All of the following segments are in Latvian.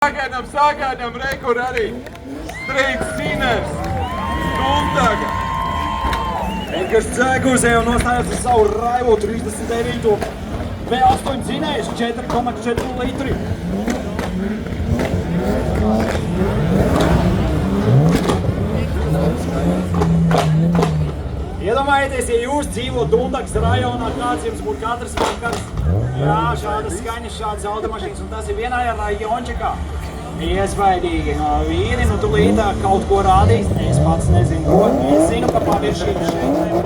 Sagaidām, rekur arī Street Sinners, Dundaga. Edgars Dzēgurs jau nostājās ar savu raivo 39. V8 dzinējs 4,4 litri. Iedomājieties, ja jūs dzīvot Dundagas rajonā, kāds jums būtu katrs vakars. Jā, šādas skaņas, šādas automašīnas, un tas ir vienā rajončikā. Iespaidīgi no vīri, nu tu līdāk kaut ko rādīs, es pats nezinu ko. Es zinu, ka paviršības šeit nevar.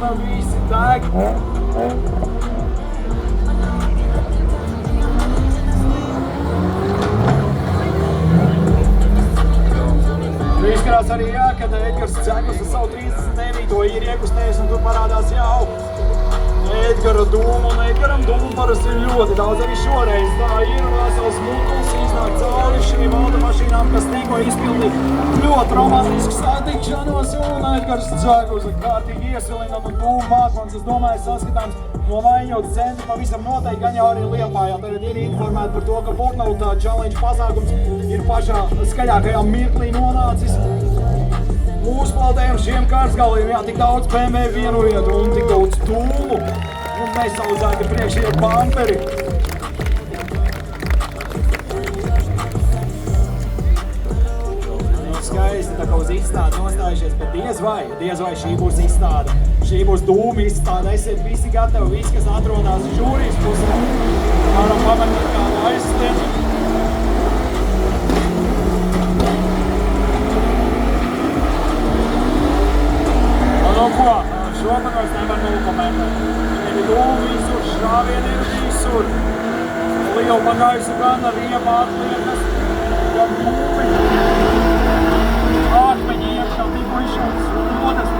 Un visi deg. Izskatās arī, jā, kad Edgars Dzēgurs ar savu 39. ir iekustējis, un tur parādās jau Edgara dūmu, un Edgaram dūmu parasti ir ļoti daudz arī šoreiz. Tā ir vesels mutuls, iznāk cauri šīm automašīnām, kas tikko izpildīja ļoti romantisku satikšanos, un Edgars Dzēgurs ir kārtīgi iesilina un dūmu mākons, es domāju, saskatāms no Vaļņotas centra pavisam noteikti, gan jau arī Liepājā. Tagad ir informēti par to, ka Burnout challenge pasākums ir pašā skaļākajā mirklī nonācis. Uzplaudējam šiem karsgaliem, jā, tik daudz BMW vienu vietu un tik daudz tūlu un nesaudzēti priekšējie bamperi. Skaisti tā kā uz izstādi nostājušies, bet diez vai šī būs izstāde. Šī būs dūma izstāde, esiet visi gatavi, visi, kas atrodās žūrijas pusē. Varam pamanīt kādu aizsteni. Nu ko, šopagājs nevar nokomentēt. Ir dūma visur, šāvieni ir visur. Liela pagājusi gan ar iemātliekas, gan mūmi. Akmeņi iekšā tikko izšauts rodas.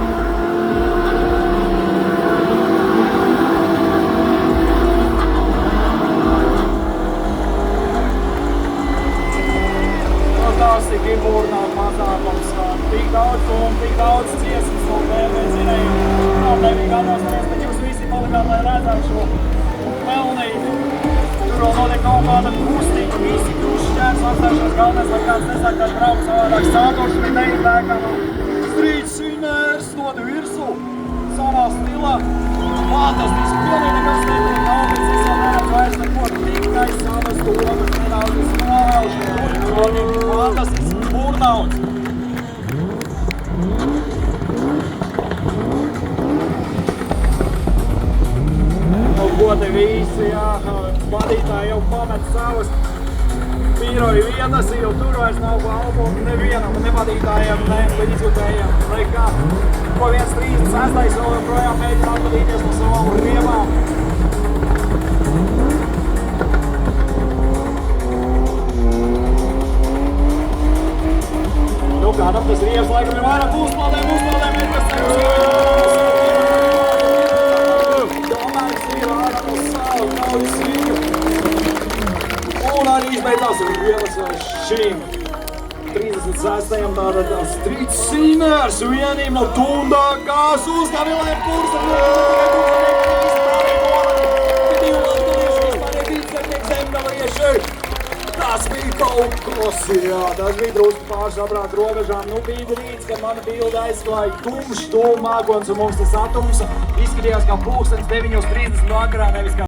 Fantastiski ir Burnout pasākums. Tik daudz un tik daudz ciesmas no BMW dzinējumu. Nav nebija gados, bet jūs visi palikāt, lai redzētu šo pelnīti. Tur vēl notiek kaut kāda kustība, visi krušķērs apstāšanās galvenais, lai kāds nesāk kāds braukt savādāk. Sākoši bija neizbēkā no Street Sinners dod virsū savā stilā. Fantastiski, pilnīgi nekas netiek naudas, es jau neredzu vairs neko, tikai savas domas nedaudz novēlšu. Fantastisks Burnout. Ko te visi, jā, vadītāji jau pamet savas pīroju vietas, jo tur vairs nav balvu nevienam, ne vadītājiem, ne līdzjutējiem, nekā. Ko 136. vēl joprojām mēģina atvadīties no savām riebām. Nu, kādam tas riebs laikam ir vairāk uzplādēm, kas tevis un arī izbeidzās riebas šīm 36. tātad Street Sinners vienība no Dundagas uzgavilē Tas bija kaut kas, jā, tas bija drusku pārsabrāk robežām. Nu bija rīts, kad mana bilde aizklāja tumšs, mākons un mums tas atums izskatījās kā 9:30 vakarā, nevis kā